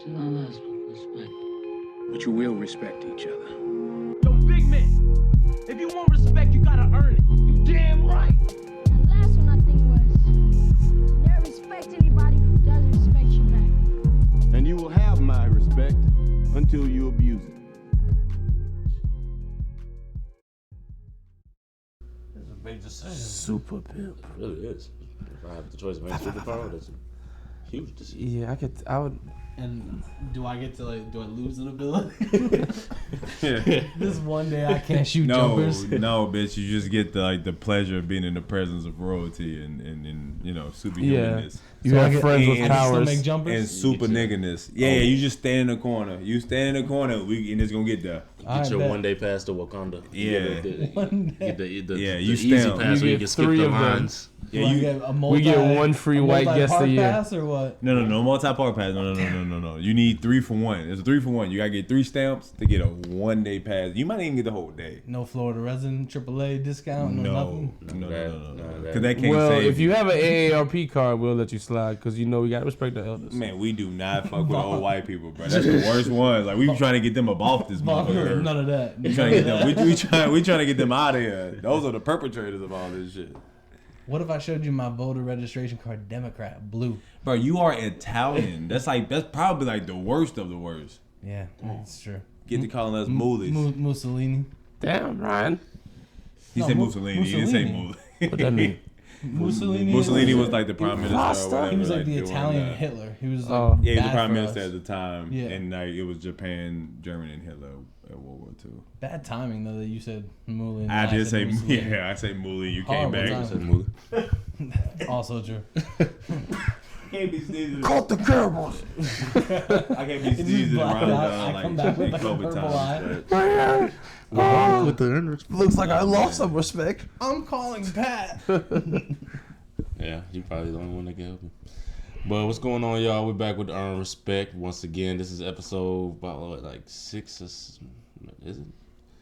Still don't ask for respect. But you will respect each other. Yo, big man, if you want respect, you gotta earn it. You damn right. The last one I think was, never respect anybody who doesn't respect you back. And you will have my respect until you abuse it. It's a big decision. Super pimp. It really is. If I have the choice of any superpower, that's a huge decision. Yeah, I would. And do I get to do I lose an ability? This one day I can't shoot jumpers. No, bitch. You just get the pleasure of being in the presence of royalty and superhumanness. You have friends with powers make jumpers? And super niggerness. Yeah, you just stand in the corner. You stand in the corner, and it's gonna get there. Get your one day pass to Wakanda. Yeah. One day. Get the you easy stamp. pass You where you get can skip 3 the of them. lines. Yeah, we get one free white guest a year. Pass or what? No, multi-park pass. No. You need 3 for 1. It's a 3 for 1. You gotta get 3 stamps to get a 1 day pass. You might even get the whole day. No Florida resident AAA discount. No nothing. No. Because that can't Well, save if you have an AARP card, we'll let you slide because we gotta respect the elders. Man, we do not fuck with old white people, bro. That's the worst ones. Like we trying to get them up off this motherfucker. None of that. We trying to get them. We trying to get them out of here. Those are the perpetrators of all this shit. What if I showed you my voter registration card, Democrat, blue? Bro, you are Italian. That's probably the worst of the worst. Yeah, that's true. Get to calling us moolies. Mussolini. Damn, Ryan. He said Mussolini. He didn't say moolies. What that mean? Mussolini was the prime minister. Or whatever, He was the doing Italian that. Hitler. He was he was the bad prime for minister us. at the time. Yeah. And it was Japan, Germany, and Hitler at World War II. Bad timing though that you said Mussolini. I did say Mussolini. I say Mooley. You came Horrible back. timing. Also true. Can't be sneezing. Caught the Caribous. I can't be sneezing around I come back with in a COVID purple times. eye. With the Looks like I lost some respect. I'm calling Pat. Yeah, you probably the only one that can help me. But what's going on, y'all? We're back with Earn Respect once again. This is episode about 6 or is it?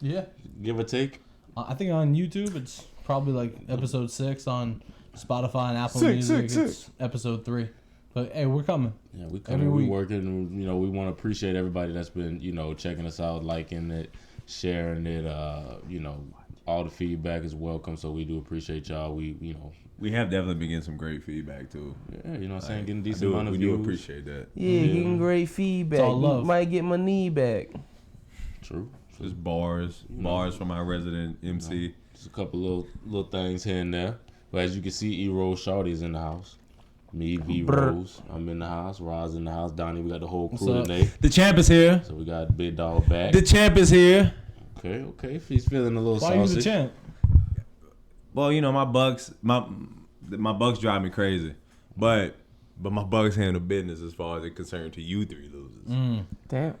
Yeah. Give or take. I think on YouTube it's probably episode 6. On Spotify and Apple Music it's episode 3. But hey, we're coming. Yeah, we coming. We working. We want to appreciate everybody that's been checking us out, liking it, sharing it. All the feedback is welcome. So we do appreciate y'all. We have definitely been getting some great feedback too. Yeah, you know what I'm saying? Getting a decent amount of views. We do appreciate that. Yeah, getting great feedback. all love. Might get my knee back. True. Just bars from our resident MC. Just a couple little things here and there. But as you can see, E-Rose Shawty's in the house. Me, V-Rose. I'm in the house. Roz in the house. Donny, we got the whole crew today. The champ is here. So we got Big Dog back. The champ is here. Okay. If he's feeling a little Why saucy. are you the champ? Well, my Bucs, my Bucs drive me crazy, but my Bucs handle business as far as it's concerned to you 3 losers. Damn.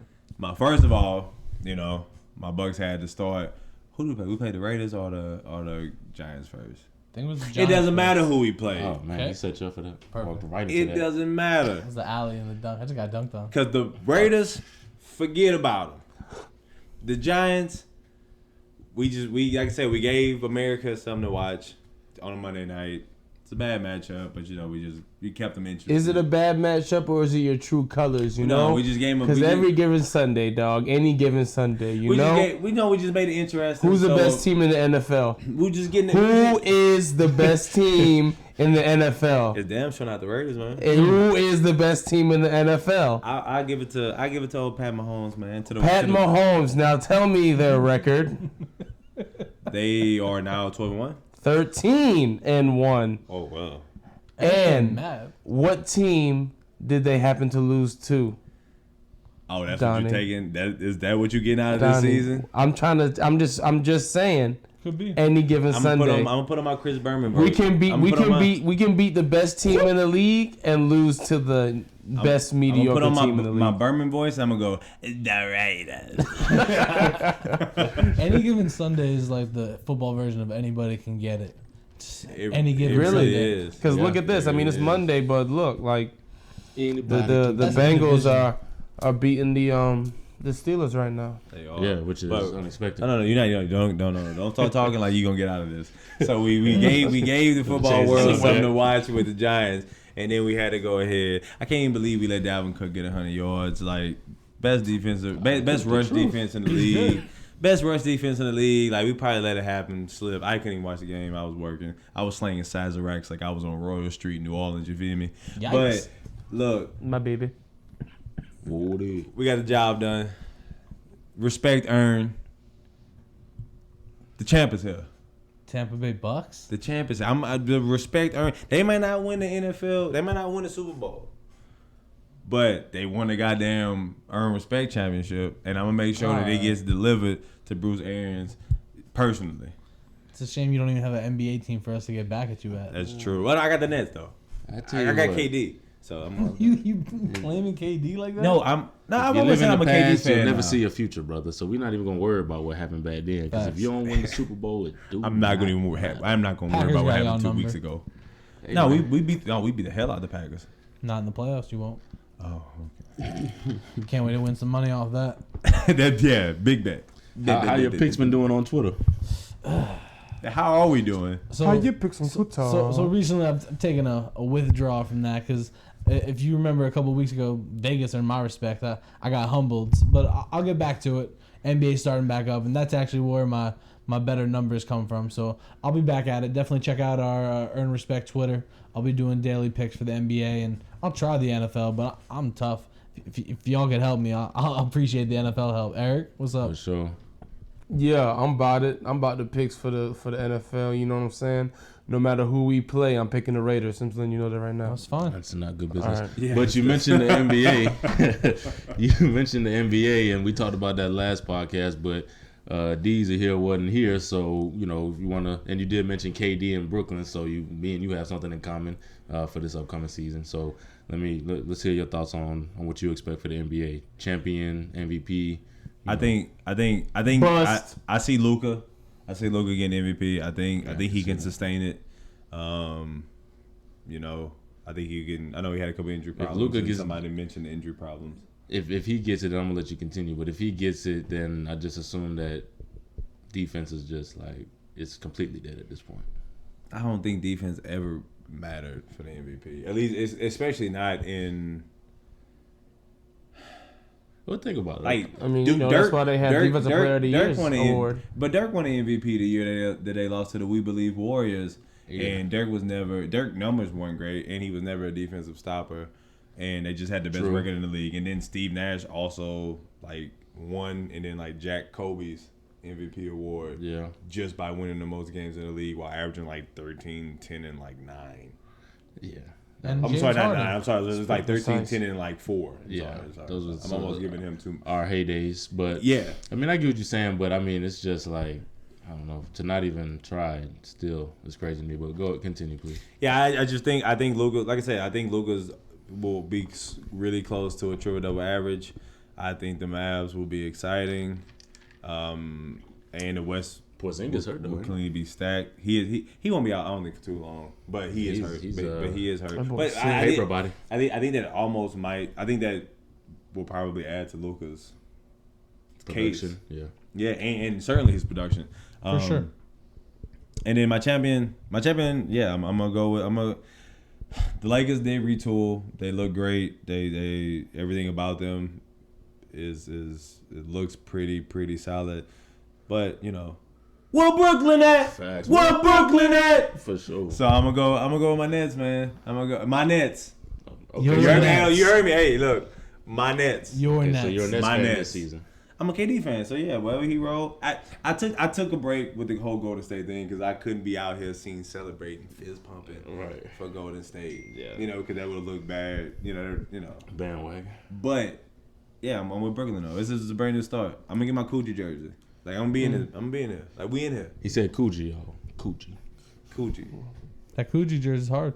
First of all, my Bucs had to start. Who do we play? We played the Raiders or the Giants first. I think it was the It Giants doesn't first. matter who we played. Oh, man. Okay. He set you up for that. Perfect. Walked right into It that. doesn't matter. It was the alley and the dunk. I just got dunked on. Because the Raiders, forget about them. The Giants, we like I said, we gave America something to watch on a Monday night. It's a bad matchup, but we kept them interested. Is it a bad matchup or is it your true colors? No, we just gave them. Because every given Sunday, dog, any given Sunday, we just made it interesting. Who's the best team in the NFL? We just getting. Who is the best team in the NFL? It's damn sure not the Raiders, man. And who is the best team in the NFL? I give it to old Pat Mahomes, man. Pat Mahomes. Now tell me their record. They are now 12-1. 13-1. Oh wow. And mad. what team did they happen to lose to? Oh, that's Donny. what you're taking. Is that what you're getting out of this Donny. season? I'm just saying. Could be. Any given Sunday. I'm gonna put on my Chris Berman. We can beat the best team in the league and lose to the best mediocre team in the league. My Berman voice. I'm gonna go. The Raiders. Any given Sunday is like the football version of anybody can get it. Any given really Sunday. is. Because look at this. I mean, it's Monday, but look, the That's Bengals the are beating the Steelers right now. They are. Yeah, which is unexpected. No, you're not. Don't start talking like you're gonna get out of this. So we gave the football Change world the something subject. to watch with the Giants, and then we had to go ahead. I can't even believe we let Dalvin Cook get 100 yards. Like best rush defense in the league. Best rush defense in the league. Like, we probably let it happen, slip. I couldn't even watch the game. I was working. I was slinging Sazeracs like I was on Royal Street, New Orleans. You feel me? Yikes. But, look. My baby. We got the job done. Respect earned. The champ is here. Tampa Bay Bucs? The champ is here. The respect earned. They might not win the NFL. They might not win the Super Bowl. But they won the goddamn Earn Respect Championship. And I'm going to make sure that it gets delivered to Bruce Arians personally. It's a shame you don't even have an NBA team for us to get back at you at. That's true. Well, I got the Nets, though. I got KD. So I'm you claiming KD like that? No, I'm always saying I'm a KD fan. You'll never now. see a future, brother. So we're not even gonna worry about what happened back then. Because if you don't win the Super Bowl, I'm not gonna even worry. I'm not gonna worry about what happened 2 weeks ago. Hey, no, we beat the hell out of the Packers. Not in the playoffs, you won't. Oh, okay. Can't wait to win some money off that. Big bet. How your picks been doing on Twitter? How are we doing? How your picks on Twitter? So recently I've taken a withdrawal from that because if you remember a couple of weeks ago, Vegas earned my respect. I got humbled, but I'll get back to it. NBA starting back up, and that's actually where my better numbers come from. So I'll be back at it. Definitely check out our Earn Respect Twitter. I'll be doing daily picks for the NBA, and I'll try the NFL, but I'm tough. If y'all could help me, I'll appreciate the NFL help. Eric, what's up? For sure. Yeah, I'm about it. I'm about the picks for the NFL. You know what I'm saying? No matter who we play, I'm picking the Raiders. I'm just letting you know that right now. That's fine. That's not good business. Right. Yeah. But you mentioned the NBA. You mentioned the NBA, and we talked about that last podcast. But Deezy here wasn't here, so you know if you wanna, and you did mention KD in Brooklyn, so me and you have something in common for this upcoming season. So let's hear your thoughts on what you expect for the NBA champion, MVP. I think I see Luka. I see Luka getting MVP. I think he can sustain it. You know, I think he can. I know he had a couple injury problems. Somebody mentioned the injury problems. If he gets it, I'm gonna let you continue. But if he gets it, then I just assume that defense is just like it's completely dead at this point. I don't think defense ever mattered for the MVP. At least, especially not in. Well, think about it. Like, I mean, that's why they had Defensive Player of the Year award. But Dirk won the MVP the year that they lost to the We Believe Warriors, and Dirk numbers weren't great, and he was never a defensive stopper, and they just had the best record in the league. And then Steve Nash also like won, and then like Jack Kobe's MVP award, just by winning the most games in the league while averaging like 13, 10, and like 9. Yeah. And I'm sorry, not 9. I'm sorry. It was like 13, 10, and like 4. Sorry. I'm almost giving him our heydays. But yeah, I mean, I get what you're saying, but I mean, it's just like I don't know, to not even try still is crazy to me. But continue, please. Yeah, I think Luka. Like I said, I think Luka's will be really close to a triple-double average. I think the Mavs will be exciting, and the West. Porzingis hurt though. Will clearly be stacked. He won't be out, I don't think, for too long. But he is hurt. But he is hurt. But paper body. I think that almost might. I think that will probably add to Luka's production. Case. Yeah, and certainly his production for sure. And then my champion. Yeah, I'm gonna go with the Lakers did retool. They look great. They everything about them is it looks pretty solid. But you know. Where Brooklyn at? Facts. Where Brooklyn at? For sure. So I'm gonna go with my Nets, man. I'm gonna go my Nets. Okay. You heard me. Hey, look, my Nets. Your Nets. So you're a Nets my fan Nets this season. I'm a KD fan, so yeah, wherever he rolled. I took a break with the whole Golden State thing because I couldn't be out here seen celebrating, fist pumping, for Golden State. Yeah, you know, because that would have looked bad. You know, bandwagon. But yeah, I'm with Brooklyn though. This is a brand new start. I'm gonna get my Coogi jersey. Like I'm being here. Like we in here. He said Coogi, y'all. Coogi. That Coogi jersey is hard.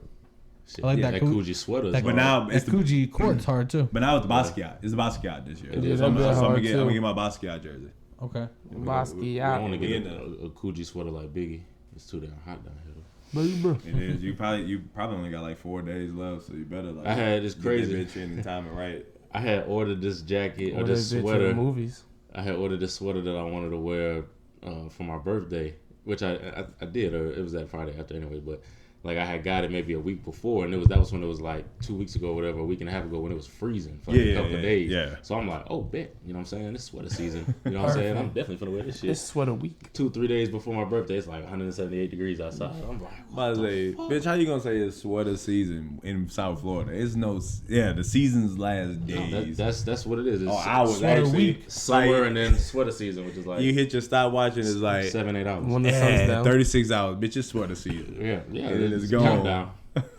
Shit, I like that Coogi sweater. But now it's the Coogi court's hard too. But now it's the Basquiat. It's the Basquiat this year. It is. So I'm gonna get my Basquiat jersey. Okay. Basquiat. I want to get a Coogi sweater like Biggie. It's too damn hot down here. It is. You probably only got like 4 days left, so you better like. I had this crazy. Get that bitch in and time it right. I had ordered this jacket or this sweater. Movies. I had ordered this sweater that I wanted to wear for my birthday, which I did, or it was that Friday after anyway. But Like I had got it maybe a week before, and that was when it was like 2 weeks ago, or whatever, a week and a half ago, when it was freezing for like a couple of days. Yeah. So I'm like, oh, bet, you know what I'm saying? This sweater season, you know what I'm saying? I'm definitely finna wear this shit. This sweater week. 2-3 days before my birthday, it's like 178 degrees outside. I'm like, what the fuck? bitch, how you gonna say it's sweater season in South Florida? It's no, the season's last days. No, that's what it is. It's hours sweater actually. week. summer and then sweater season, which is like You hit your stopwatch and it's like 7-8 hours. When the sun's down. 36 hours. Bitch, it's sweater season. Yeah, And then it's it's gone. countdown.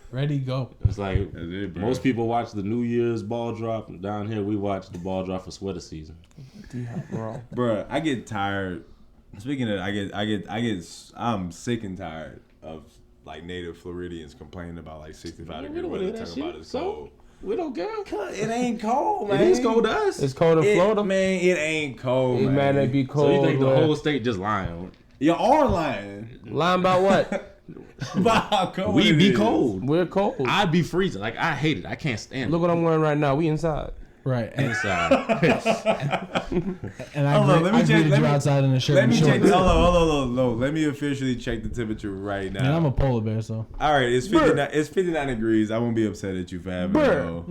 Ready, go. It's like That's it, bro. most people watch the New Year's ball drop. Down here, we watch the ball drop for sweater season. Bro. Bruh, I get tired. Speaking of, I'm sick and tired of like native Floridians complaining about like 65 degree weather, talking about it's cold. We don't care. It ain't cold, man. It is cold to us. It's cold in Florida. Man, it ain't cold, man. Man, it be cold. So you think the where- whole state just lying? You are lying. Lying about what? About how cold We it be is. cold. We're cold. I'd be freezing. Like I hate it. I can't stand Look it. what I'm wearing right now. We inside. Right. And, Inside. and I Hold on, let me check- greeted let you me- outside in a shirt Let and me check. shorts. Hold on. Let me officially check the temperature right now. And I'm a polar bear, so. All right, it's 59. It's 59 degrees. I won't be upset at you for having it. though.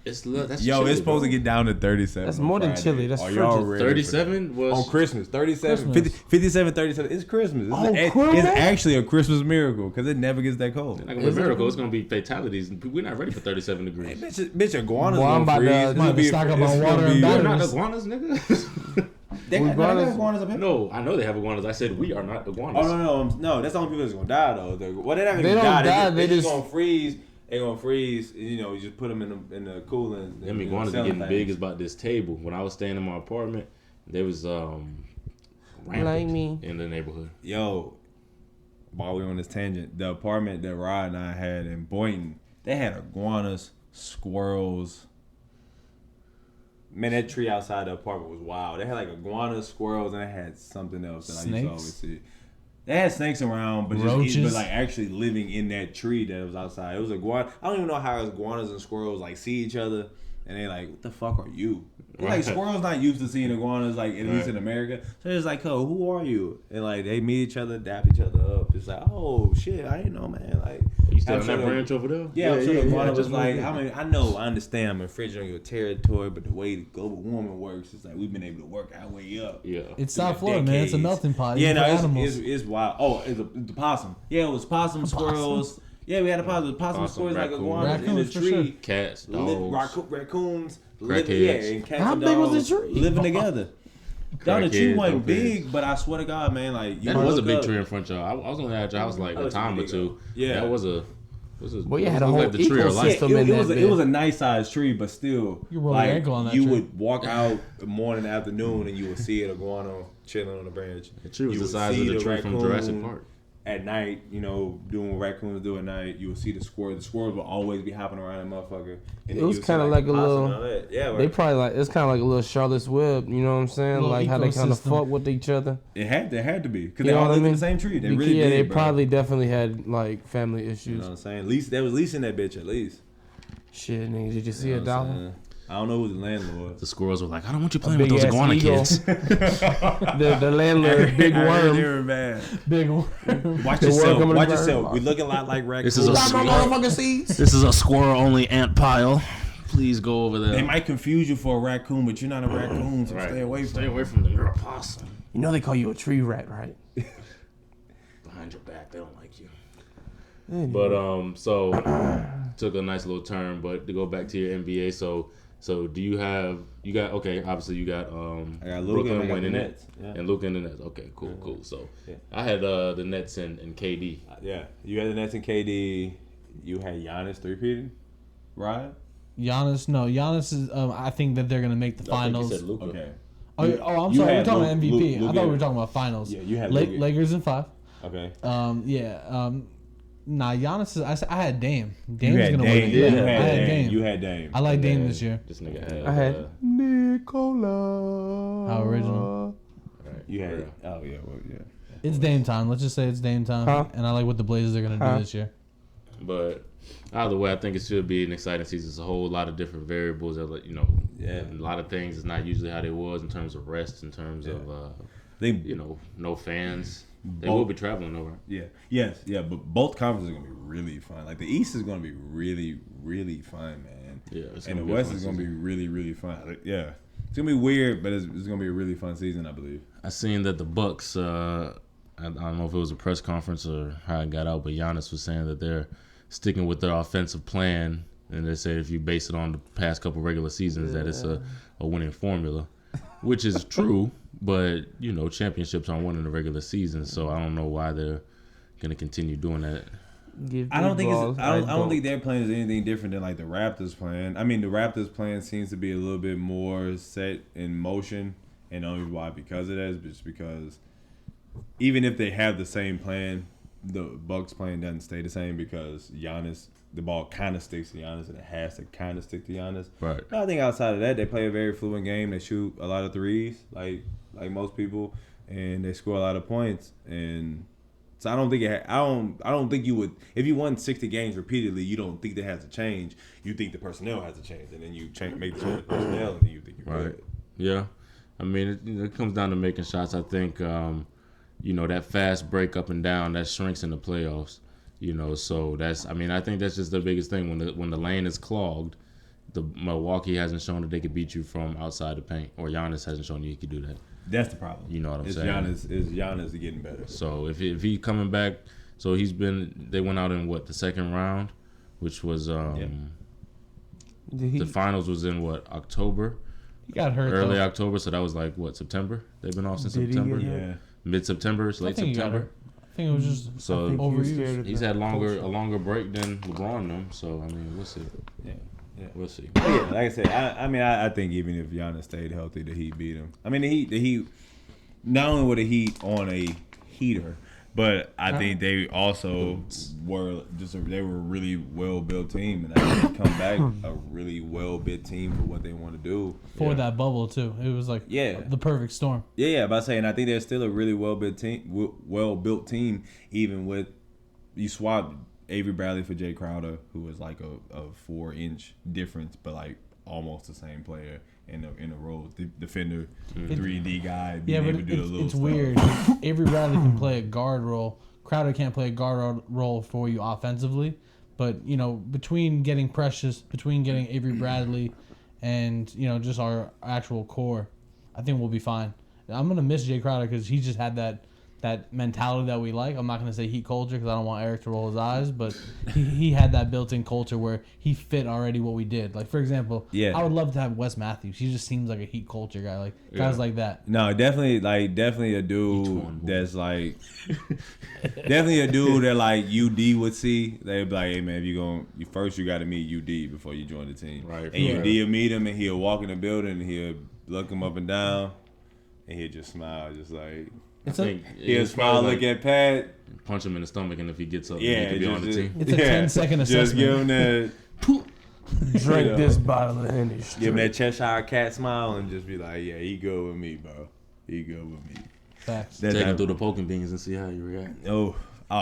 That's Yo, chilly, it's supposed bro. to get down to 37. That's on more than Friday. chilly. That's Are y'all frigid. ready for 37 that? was On Christmas. 37, Christmas. 57, 37. It's Christmas. It's, Christmas? it's actually a Christmas miracle because it never gets that cold. not gonna be a miracle. It's gonna be fatalities. We're not ready for 37 degrees. Bitch, iguanas Boy, I'm gonna about to- freeze. I'm It's about gonna to be- stock up it's on gonna water and be- We're batteries. not iguanas, nigga. They got Iguanas- iguanas up here? No, I know they have iguanas. I said we are not iguanas. Oh no! That's the only people that's gonna die though. They're not They gonna don't die. die, They they just just- gonna freeze. They gonna freeze. You know, you just put them in the cooling. Them iguanas are getting big as about this table. When I was staying in my apartment, there was rampant Like me. in the neighborhood. Yo, while we on this tangent, the apartment that Rod and I had in Boynton, they had iguanas, squirrels. Man, that tree outside the apartment was wild. They had like iguanas, squirrels, and they had something else that I used to Snakes? always see. They had snakes around, but Roaches? but like actually living in that tree that was outside. It was iguana. I don't even know how iguanas and squirrels like see each other, and they like, what the fuck are you? Like Right. squirrels not used to seeing iguanas, like at least Right. in America. So it's like, oh, who are you? And like they meet each other, dap each other up. It's like, oh shit, I didn't know, man. Like, You still I'm on sure that the- branch over there? yeah, I'm sure the iguana I was just like, moved I in. mean, I understand I'm infringing on your territory, but the way global warming works, it's like we've been able to work our way up. Yeah. It's through South the Florida, man. It's a decades. melting pot. Yeah, even no, for it's, animals. it's wild. Oh, it's the possum. Yeah, it was possum, squirrels. Yeah, we had a possum. Possum, squirrels, like raccoon. iguanas in the Raccoons, for sure. tree. Cats, Li- dogs. raccoons, Crackheads. and cats How and big was dogs the tree? living together. Down the tree Crackheads, wasn't dopeheads. big, but I swear to God, man, like you That was a look big up- tree in front of y'all. I was only at your house like I a was time or big, two. yeah. That was a. Well, you had a looked whole like the tree of life. ecosystem. Yeah, in it that was bit. a nice sized tree, but still, You roll your like ankle on that you tree. would walk out the morning, afternoon, and you would see an iguana chilling on the branch. The tree was You the would size see of the tree from raccoon Jurassic Park. At night, you know, doing what raccoons do at night. You would see the squirrels. The squirrels would always be hopping around that motherfucker. And It then was you would see, kinda like a possum little- and all that. Yeah, They right. probably like it's kind of like a little Charlotte's Web. You know what I'm saying? Little Like how they kind of ecosystem. fuck with each other. It had to be because You they know all what I live in mean? the same tree. They really yeah, did. they bro. probably definitely had like family You issues. know what I'm saying? They was leasing that bitch at least. Shit, nigga, did you see You a know what I'm dollar? saying? I don't know who's the landlord. The squirrels were like, I don't want you playing with big those ass iguana eagle. kids. The landlord, big I heard they worm. were bad. Big one. Watch The worm yourself. coming Watch to yourself. burn. We look a lot like raccoons. This is a Got my squirrel. motherfucking seeds. This is a squirrel only ant pile. Please go over there. They might confuse you for a raccoon, but you're not a raccoon, so Right. stay away from Stay them. away from them. You're a possum. You know they call you a tree rat, right? Behind your back, they don't like you. Anyway. But so took a nice little turn. But to go back to your NBA, so do you got okay? Obviously you got I got Luka Brooklyn and I got winning the it, Nets. Yeah. and Luka and the Nets. Okay, cool. So Yeah. I had the Nets and KD. Yeah, you had the Nets and KD. You had Giannis three-peating, right? Giannis is. I think that they're gonna make the I think you finals. said Luka. Okay. I'm You sorry. We're had talking about MVP. Luka. I thought we were talking about finals. Yeah, you had Luka. Lakers in 5. Okay. Nah, Giannis is. I had Dame. You Dame's had gonna Dame. win. You Yeah, had I had Dame. Dame. You had Dame. I like Dame this year. This nigga had. I had Nicola. How original. You had. Oh yeah. Well, yeah. It's Dame time. Let's just say it's Dame time. Huh? And I like what the Blazers are gonna do this year. But either way, I think it should be an exciting season. It's a whole lot of different variables that, Yeah. a lot of things is not usually how they was in terms of rest, in terms of, They no fans. They will be traveling over. Yeah, but both conferences are gonna be really fun. Like the East is gonna be really, really fun, man. Yeah, and the West is gonna be really, really fun. Like, yeah, it's gonna be weird, but it's gonna be a really fun season, I believe. I seen that the Bucs. I don't know if it was a press conference or how it got out, but Giannis was saying that they're sticking with their offensive plan, and they say if you base it on the past couple regular seasons, that it's a winning formula, which is true. But championships aren't won in the regular season, so I don't know why they're gonna continue doing that. I don't think their plan is anything different than like the Raptors plan. I mean, the Raptors plan seems to be a little bit more set in motion, and the only reason why because of that is just because even if they have the same plan, the Bucs plan doesn't stay the same because Giannis, the ball kind of sticks to Giannis, and it has to kind of stick to Giannis. Right. I think outside of that, they play a very fluid game. They shoot a lot of threes, like most people, and they score a lot of points. And so I don't think I don't think you would, if you won 60 games repeatedly, you don't think that has to change. You think the personnel has to change, and then you make the change the personnel, and then you think you're good. Yeah. I mean, it comes down to making shots. I think that fast break up and down that shrinks in the playoffs. So I think that's just the biggest thing when the lane is clogged. The Milwaukee hasn't shown that they could beat you from outside the paint, or Giannis hasn't shown you he could do that. That's the problem. You know what I'm saying? Giannis getting better. So if he coming back, so they went out in the second round, which was the finals was in October. He got hurt early though. October, so that was September. They've been off since September. Yeah, mid-September, late September. I think it was just So overused. he's had a longer break than LeBron and them. So I mean, we'll see. Yeah. We'll see. But yeah, like I said, I think even if Giannis stayed healthy, the Heat beat him. I mean, the Heat not only were the Heat on a heater, but I think they also were they were a really well built team, and I think they come back a really well built team for what they want to do for that bubble too. It was like the perfect storm. Yeah, but I'm saying I think they're still a really well built team, even with you swap Avery Bradley for Jay Crowder, who was like a 4-inch difference, but like almost the same player in the role, defender, 3D guy. Yeah, but it's weird. Avery Bradley can play a guard role. Crowder can't play a guard role for you offensively. But between getting Precious, between getting Avery Bradley, and just our actual core, I think we'll be fine. I'm gonna miss Jay Crowder because he just had that mentality that we like. I'm not going to say Heat culture because I don't want Eric to roll his eyes, but he had that built-in culture where he fit already what we did. Like, for example, I would love to have Wes Matthews. He just seems like a Heat culture guy, like guys like that. No, definitely a dude that's like, definitely a dude that like UD would see. They'd be like, hey man, if you got to meet UD before you join the team. Right. And UD will meet him and he'll walk in the building and he'll look him up and down and he'll just smile, just like. He'll smile, look at Pat, punch him in the stomach, and if he gets up, he could be on the team. It's a 10-second assessment. Just give him that. Drink this bottle of Henny. Give him that Cheshire Cat smile and just be like, yeah, he good with me, bro. He good with me. Facts. Take him through the poking beans and see how you react. Oh,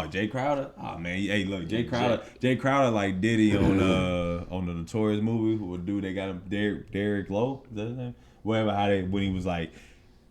Jay Crowder. Oh man, hey, look, Jay Crowder like Diddy on the Notorious movie. Who would do? They got him Derek Lowe. Is that his name? Whatever. When he was like.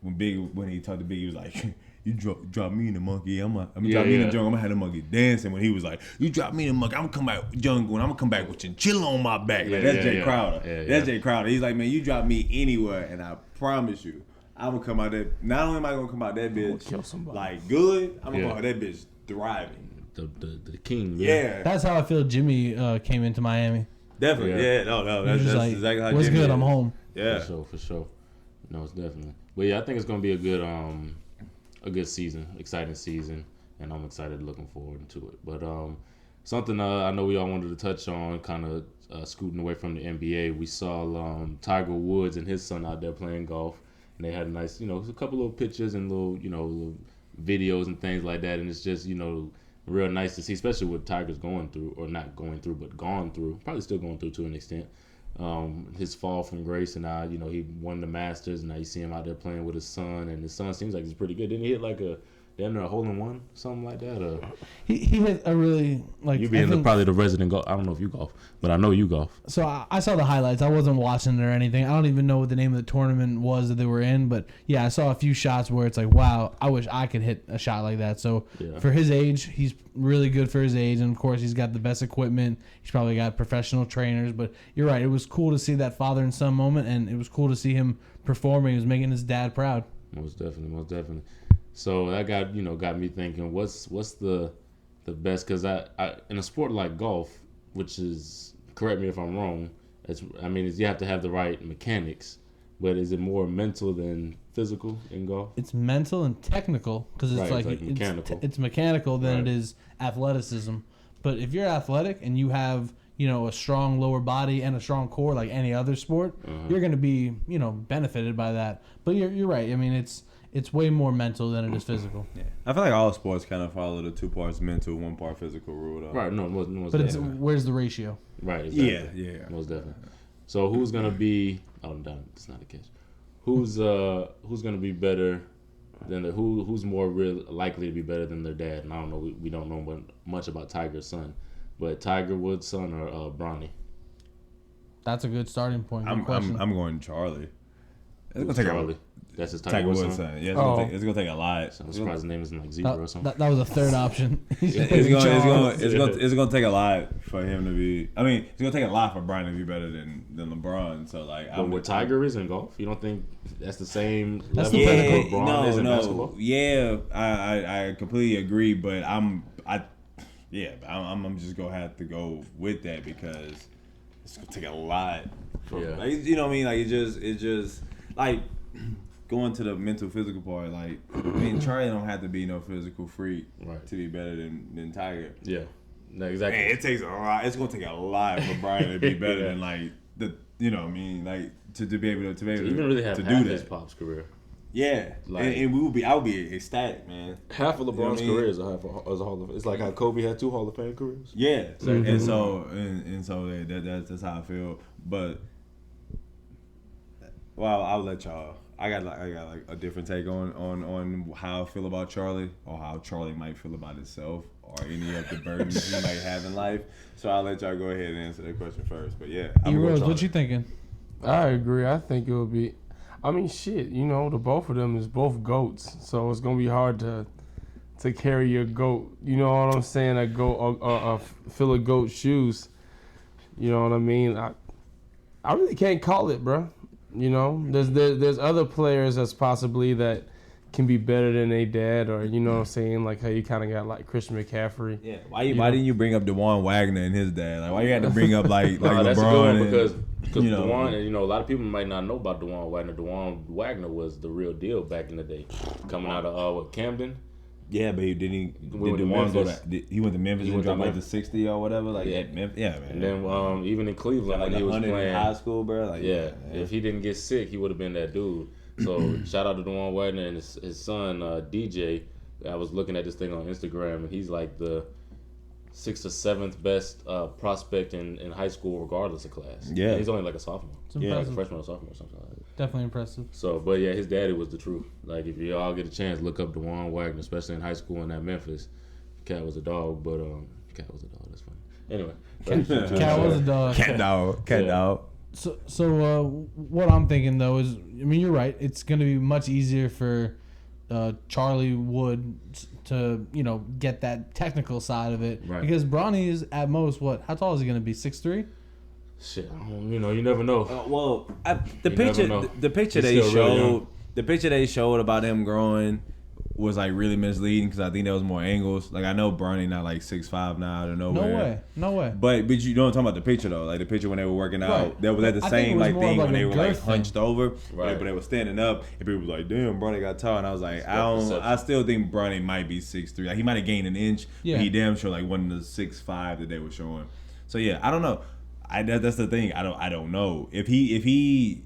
When he talked to Big, he was like, "You drop me in the monkey, I'm drop me in the jungle. I'm gonna have the monkey dancing." When he was like, "You drop me in the monkey, I'm gonna come back jungle, and I'm gonna come back with chinchilla on my back." Like that's Jay Crowder. That's Jay Crowder. He's like, "Man, you drop me anywhere, and I promise you, I'm gonna come out there. Not only am I gonna come out that bitch like good, I'm gonna come out that bitch thriving." The king. Yeah, that's how I feel. Jimmy came into Miami. Definitely. Yeah. No. That's like, exactly how what's Jimmy good? is. I'm home. Yeah. For sure. No, it's definitely. But yeah, I think it's gonna be a good season, exciting season, and I'm excited, looking forward to it. But something I know we all wanted to touch on, kind of scooting away from the NBA. We saw Tiger Woods and his son out there playing golf, and they had a nice, a couple little pictures and little videos and things like that, and it's just real nice to see, especially what Tiger's going through, or not going through, but gone through, probably still going through to an extent. His fall from grace, and now he won the Masters, and now you see him out there playing with his son, and his son seems like he's pretty good. Didn't he hit like a damn near a hole in one, something like that. Or He hit a really like. you being probably the resident golf. I don't know if you golf, but I know you golf. So I saw the highlights. I wasn't watching it or anything. I don't even know what the name of the tournament was that they were in. But yeah, I saw a few shots where it's like, wow, I wish I could hit a shot like that. So for his age, he's really good for his age. And of course, he's got the best equipment. He's probably got professional trainers. But you're right. It was cool to see that father and son moment. And it was cool to see him performing. He was making his dad proud. Most definitely. So that got me thinking, what's the best? Because I in a sport like golf, which is, correct me if I'm wrong, you have to have the right mechanics, but is it more mental than physical in golf? It's mental and technical because it's like mechanical. It's mechanical than it is athleticism. But if you're athletic and you have a strong lower body and a strong core like any other sport, you're going to be benefited by that. But you're right. I mean, it's way more mental than it is physical. Yeah. I feel like all sports kind of follow the 2 parts mental, 1 part physical rule, though. Right. No, most but definitely. Where's the ratio? Right. Exactly. Yeah. Most definitely. So who's gonna be? Oh, I'm done. It's not a catch. Who's gonna be better than who's more likely to be better than their dad? And I don't know. We don't know much about Tiger's son, but Tiger Woods' son or Bronny? That's a good starting point. I'm going Charlie. It's gonna take Charlie. That's his Tiger Woods' son. Yeah, it's gonna take a lot. I'm surprised his name isn't like Zebra or something. That was a third option. It's gonna take a lot for him to be. I mean, it's gonna take a lot for Brian to be better than LeBron. So like, but where Tiger is in golf, you don't think that's the same That's level the that LeBron is in basketball? Yeah, I completely agree, but I'm just gonna have to go with that because it's gonna take a lot. Like, you know what I mean? Like it just like. Going to the mental physical part, like Charlie don't have to be no physical freak to be better than Tiger. Yeah, no, exactly. Man, it takes a lot. It's gonna take a lot for Brian to be better than like to be able to even really have to half do his that. Pop's career. Yeah, like, and I would be ecstatic, man. Half of LeBron's career is a Hall of. It's like how Kobe had 2 Hall of Fame careers. Yeah, and so that's how I feel. But I'll let y'all. I got like a different take on how I feel about Charlie or how Charlie might feel about himself or any of the burdens he might have in life. So I'll let y'all go ahead and answer that question first. But yeah, Rose, what you thinking? I agree. I think it would be. I mean, shit. The both of them is both goats, so it's gonna be hard to carry your goat. You know what I'm saying? A goat, fill a goat's shoes. You know what I mean? I really can't call it, bro. There's other players that's possibly that can be better than their dad, or you know what I'm saying, like how you kind of got like Christian McCaffrey. Yeah. Why didn't you bring up DeJuan Wagner and his dad? Like why you had to bring up like LeBron? That's a good one because DeJuan, a lot of people might not know about DeJuan Wagner. DeJuan Wagner was the real deal back in the day, coming out of Camden. Yeah, but he went to Memphis and dropped like the 60 or whatever. Like man. And then even in Cleveland, like when he was playing in high school, bro. Like, if he didn't get sick, he would have been that dude. So shout out to DeJuan Wagner and his son DJ. I was looking at this thing on Instagram, and he's like the 6th or 7th best prospect in high school, regardless of class. Yeah, he's only like a sophomore. Like freshman or sophomore or something like that. Definitely impressive. So, but yeah, his daddy was the truth. Like, if you all get a chance, look up DeJuan Wagner, especially in high school and at Memphis. Cat was a dog, but Cat was a dog. That's funny. Anyway, Cat was a dog. Cat dog. So what I'm thinking though is, I mean, you're right. It's going to be much easier for Charlie Wood to get that technical side of it, because Bronny is at most how tall is he going to be? 6'3"? Shit, you never know. The picture they showed about him growing was like really misleading because I think there was more angles. Like I know Bronny not like 6'5" now out of nowhere. No way. But you know what I'm talking about, the picture though. Like the picture when they were working out, that was at the same like thing when they were like hunched over, but they were standing up, and people were like, "Damn, Bronny got tall." And I was like, I still think Bronny might be 6'3". Like he might have gained an inch, but he damn sure like wasn't the 6'5" that they were showing. So yeah, I don't know. That's the thing. I don't know if he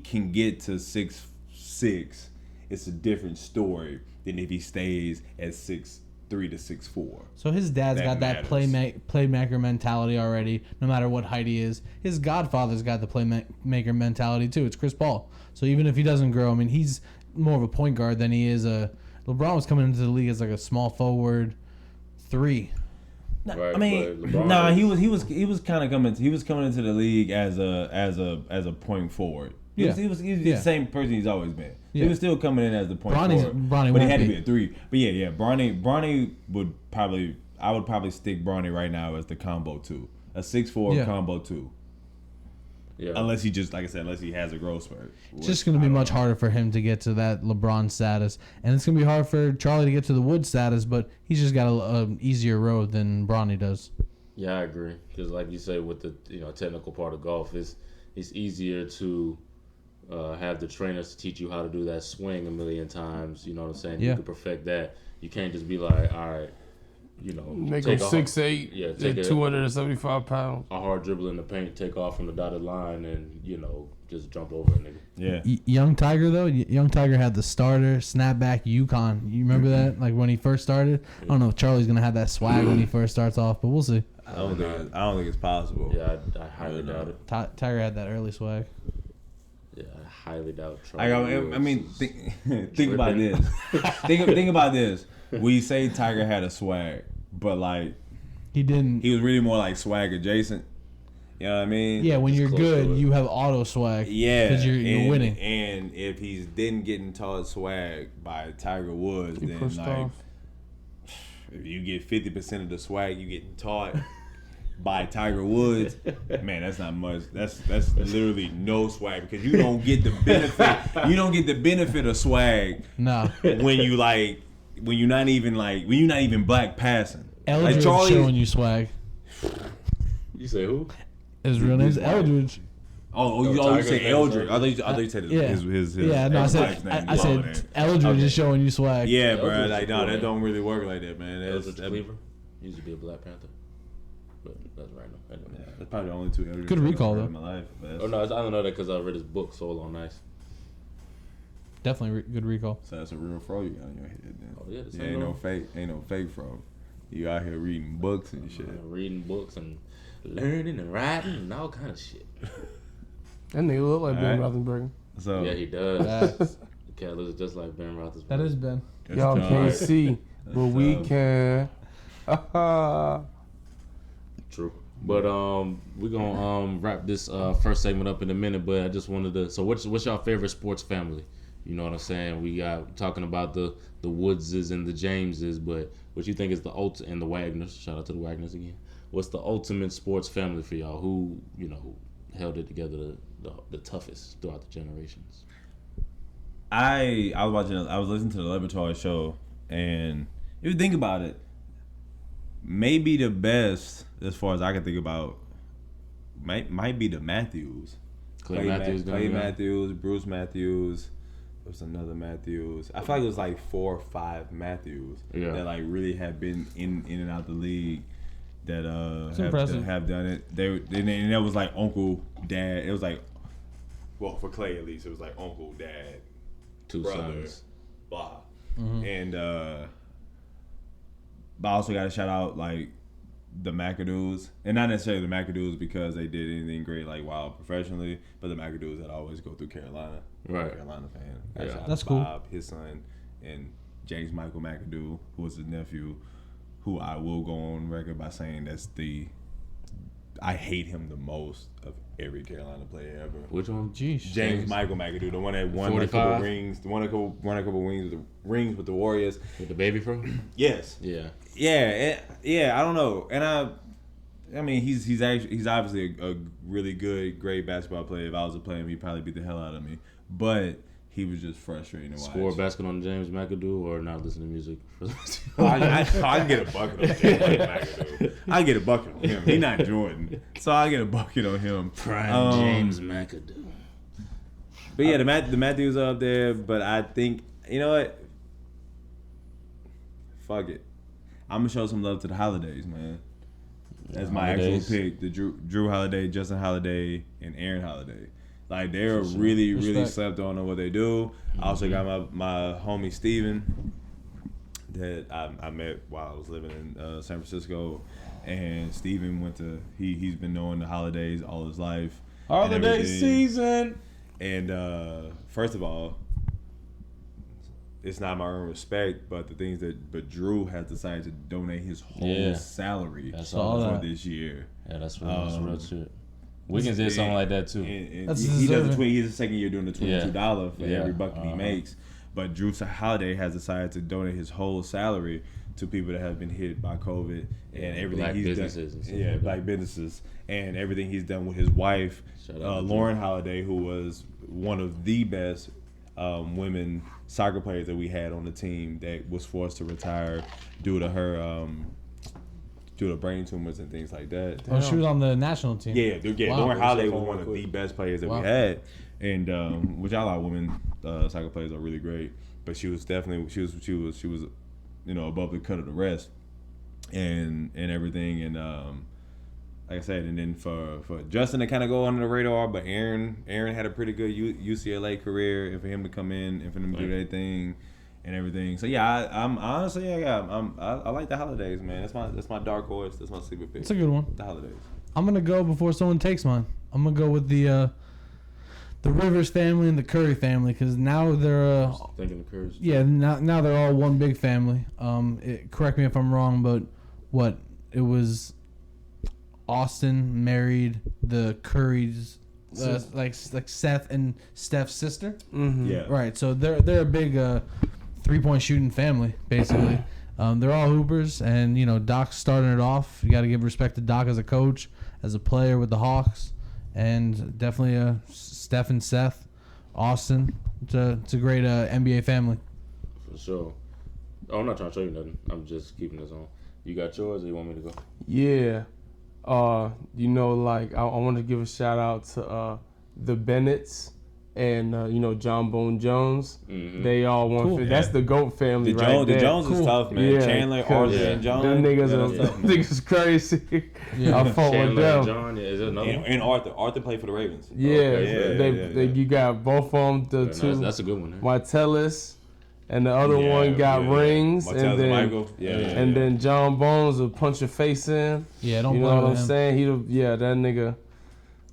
can get to 6'6", it's a different story than if he stays at 6'3" to 6'4". So his dad's got that playmaker mentality already. No matter what height he is, his godfather's got the playmaker mentality too. It's Chris Paul. So even if he doesn't grow, I mean, he's more of a point guard than he is a LeBron was coming into the league as like a small forward 3. Right, I mean, but LeBron nah, is- he was kind of coming. He was coming into the league as a point forward. He was Yeah. the same person he's always been. Yeah. He was still coming in as the point Bronny forward, but he won't had to be. be a 3. But yeah, Bronny would probably. I would probably stick Bronny right now as the combo 2, a 6'4" Yeah. combo 2. Yeah. Unless he just, like I said, unless he has a growth spurt. It's just going to be much harder for him to get to that LeBron status. And it's going to be hard for Charlie to get to the Woods status, but he's just got an easier road than Bronny does. Yeah, I agree. Because like you say, with the technical part of golf, it's easier to have the trainers to teach you how to do that swing a million times. You know what I'm saying? Yeah. You can perfect that. You can't just be like, all right, Make take him a- 6'8", Yeah, at take a 275 pounds. hard dribble in the paint, take off from the dotted line, and just jump over a nigga. Yeah. Young Tiger, though, Young Tiger had the starter, snapback, Yukon. You remember that? Like when he first started? I don't know if Charlie's going to have that swag when he first starts off, but we'll see. I don't think it's possible. Yeah, I highly doubt it. Tiger had that early swag. Yeah, I highly doubt. Charlie I mean, Woods think about tripping. this. think about this. We say Tiger had a swag, but like He didn't. he was really more like swag adjacent. You know what I mean? Yeah, when Just you're close to good, it. you have auto swag. Yeah, Because you're winning. And if he's then getting taught swag by Tiger Woods, He then pushed like off. if you get 50% of the swag you getting taught by Tiger Woods, man, that's not much. That's literally no swag because you don't get the benefit. You don't get the benefit of swag No. when you're not even black passing. Eldridge Charlie- showing you swag. You say who? His real name's Eldridge. You Tiger's say name is Eldridge. I Eldridge. thought you said Yeah. his Yeah, no, I wife's said name. I said Eldridge is showing you swag. Yeah, bro. Eldridge Like, is no, cool, that man. don't really work like that, man. Eldridge Cleaver. He used to be a Black Panther. But that's random. Anyway. That's probably the only 2 Eldridge Good I've recall, heard though. in my life. But Oh no, I don't know that because I read his book Soul on Ice. Definitely good recall. So that's a real fro you got in your head, then. Oh yeah, the same Ain't no fake fro. You out here reading books and shit. Reading books and learning and writing and all kind of shit. That nigga look like Ben Alright. Roethlisberger. So Yeah, he does. Facts. The cat looks just like Ben Roethlisberger. That is Ben. it's Y'all tough. can't see, but we tough. can. True. But we're gonna wrap this first segment up in a minute. But I just wanted to. So what's your favorite sports family? You know what I'm saying? We got talking about the Woodses and the Jameses, but what you think is the ultimate, and the Wagners? Shout out to the Wagners again. What's the ultimate sports family for y'all? Who held it together the toughest throughout the generations? I was listening to the Laboratory show, and if you think about it, maybe the best as far as I can think about might be the Matthews. Clay Matthews, Bruce Matthews. There was another Matthews. I feel like it was like 4 or 5 Matthews that like really have been in and out the league that have done it. And that was like uncle, dad. It was like, well, for Clay at least, it was like uncle, dad, 2 brother, sons. blah. And but I also got to shout out like the McAdoos, and not necessarily the McAdoos because they did anything great like professionally, but the McAdoos that always go through Carolina. Right. I'm a Carolina fan. Yeah. Shout out That's to cool. Bob, his son, and James Michael McAdoo, who was his nephew, who I will go on record by saying I hate him the most of every Carolina player ever. Which one? Jeez. James Michael McAdoo, the one that won a 45? couple rings, won a couple rings with the Warriors. With the baby fro? Yes. Yeah. Yeah. I don't know, and I mean, he's obviously a really great basketball player. If I was to play him, he'd probably beat the hell out of me. But he was just frustrating to watch. Score a basket on James McAdoo or not listen to music? I can get a bucket on James McAdoo. I get a bucket on him. He's not Jordan, so I get a bucket on him. Prime James McAdoo. But yeah, the Matthews are up there. But I think, you know what? Fuck it. I'm gonna show some love to the Holidays, man. That's my Holidays. actual pick. The Drew Holiday, Justin Holiday, and Aaron Holiday. Like, they're For sure. really Respect. slept on what they do. I also got my homie Steven that I met while I was living in San Francisco. And Steven he's been knowing the Holidays all his life. and Holiday everything. season. And first of all, it's not my own respect, but but Drew has decided to donate his whole salary for this year. Yeah, that's real shit. Wiggins did something like that too. And he does he's the second year doing the $22 for every bucket he makes. But Drew Holiday has decided to donate his whole salary to people that have been hit by COVID and everything black he's businesses done. And stuff Yeah, like black businesses and everything he's done with his wife, Lauren Holiday, who was one of the best women soccer players that we had on the team that was forced to retire due to her due to brain tumors and things like that. Oh, she was on the national team. Yeah. Wow. Lauren Holiday was one of the best players that we had, and which a lot of women soccer players are really great. But she was definitely she was above the cut of the rest, and everything. And like I said, and then for Justin to kind of go under the radar, but Aaron had a pretty good UCLA career, and for him to come in and for them to do their thing. And everything. So yeah, I'm honestly, I like the holidays, man. That's my dark horse. That's my sleeper pick. It's a good one. The holidays. I'm gonna go before someone takes mine. I'm gonna go with the Rivers family and the Curry family because now they're thinking the Currys. Yeah, now they're all one big family. Correct me if I'm wrong, but it was Austin married the Currys, like Seth and Steph's sister. Mm-hmm. Yeah. Right. So they're a big 3-point shooting family, basically. They're all hoopers, and Doc's starting it off. You got to give respect to Doc as a coach, as a player with the Hawks, and definitely Steph and Seth, Austin. It's a great NBA family. For sure. Oh, I'm not trying to show you nothing. I'm just keeping this on. You got yours, or you want me to go? Yeah. I want to give a shout out to the Bennetts. And John Bone Jones, they all want. Cool. That's the GOAT family The right there. The Jones is tough, man. Yeah, Chandler, Arthur, and John. Them niggas crazy. Yeah. I fought with Chandler them. and John, is there another one? And Arthur. Arthur played for the Ravens. Yeah, you got both of them. The two. That's a good one. Martellus, and the other one got rings, Martellus and then Michael. then John Bones will punch your face in. Yeah, don't You know blame what I'm him. saying?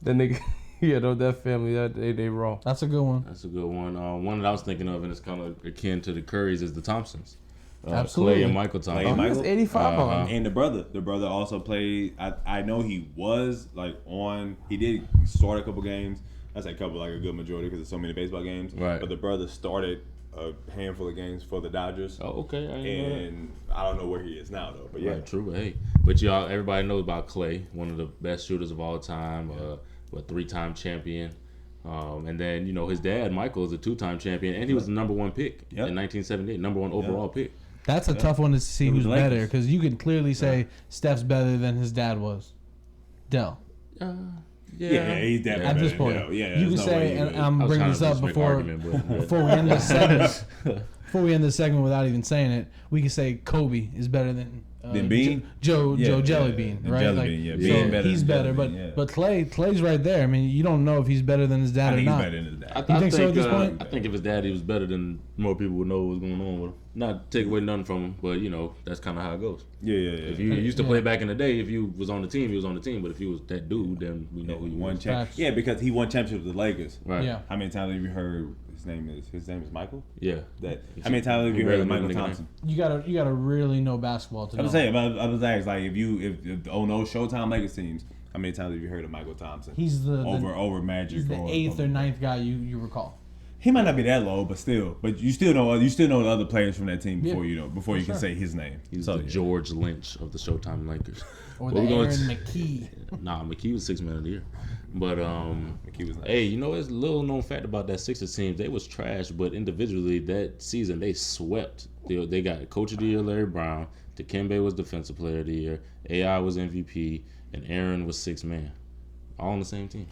That nigga. Yeah, that family, they raw. That's a good one. That's a good one. One that I was thinking of, and it's kind of akin to the Currys, is the Thompsons. Absolutely. Clay and Michael Thompson. Clay and Michael. He was 85 on. And the brother also played. I know he was on. He did start a couple games. I say a couple, like a good majority, because there's so many baseball games. Right. But the brother started a handful of games for the Dodgers. Oh, okay. I didn't know that. And I don't know where he is now though. But yeah, Right, true. But hey, but everybody knows about Clay, one of the best shooters of all time. A 3-time champion. And then, his dad, Michael, is a 2-time champion, and he was the number 1 pick in 1978, number 1 overall pick. That's a tough one to see who's Lakers. better because you can clearly say Steph's better than his dad was. Dell. yeah, he's definitely At this better point, than Dell. Yeah, you can there's no way say, he and would. I'm I was bringing trying this to up just make an before argument, but before we end this segment. Before we end this segment, without even saying it, we can say Kobe is better than Bean? Joe Jelly Bean, right? Jelly Bean, yeah. So Bean better he's than better, Jelly but Bean, yeah. but Clay's right there. I mean, you don't know if he's better than his I dad or think he's not. better than his dad. You think so at this point? I think if his daddy was better, then more people would know what was going on with him. Not take away nothing from him, but that's kind of how it goes. Yeah. If you used to play back in the day, if you was on the team, he was on the team. But if he was that dude, then we know who you won was. Facts. Yeah, because he won championships with the Lakers. Right. Yeah. How many times have you heard his name is Michael? Yeah. How many times have you heard of Michael Thompson? You gotta really know basketball to know. I'm saying, I was asked if Showtime Lakers teams, how many times have you heard of Michael Thompson? He's over Magic. He's the 8th or 9th guy you recall. He might not be that low, but you still know the other players from that team before Yeah. you can say his name. He's the George Lynch of the Showtime Lakers. Or But the we're Aaron gonna McKee. Nah, McKee was 6th man of the year. But McKee was nice. hey, it's a little known fact about that Sixers team. They was trash, but individually that season they swept. They got Coach of the Year Larry Brown. Dikembe was Defensive Player of the Year. AI was MVP, and Aaron was 6th man. All on the same team.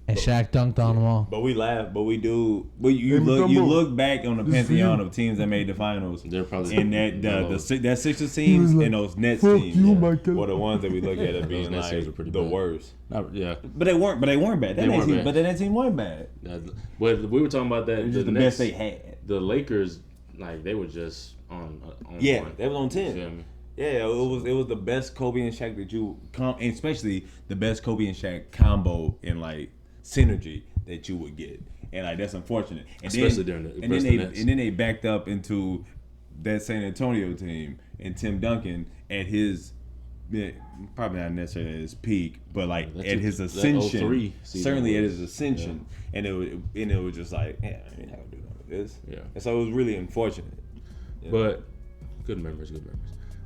And Shaq dunked on them all. But we laugh, but we do. But you look back on the pantheon of teams that made the finals. They're probably And that Sixers teams and those Nets teams were the ones that we look at as being Nets teams were like pretty the bad. worst. Yeah. But they weren't bad. They weren't bad. But that Nets team weren't bad. But we were talking about that. It was just the Nets, best they had. The Lakers, they were just on Yeah, point. they was on 10. You feel me? Yeah, it was the best Kobe and Shaq that and especially the best Kobe and Shaq combo in synergy that you would get, and like that's unfortunate. And Especially then, during the and then they backed up into that San Antonio team and Tim Duncan at his. Yeah, probably not necessarily at his peak, but like at his ascension, certainly at his ascension, and it was just like, yeah, I mean, how to do none of this. Yeah, and so it was really unfortunate. But good memories. But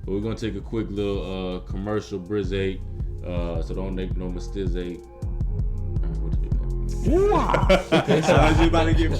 we're gonna take a quick little commercial brizade, so don't make no mistakes. All right, we'll be back. So you about to get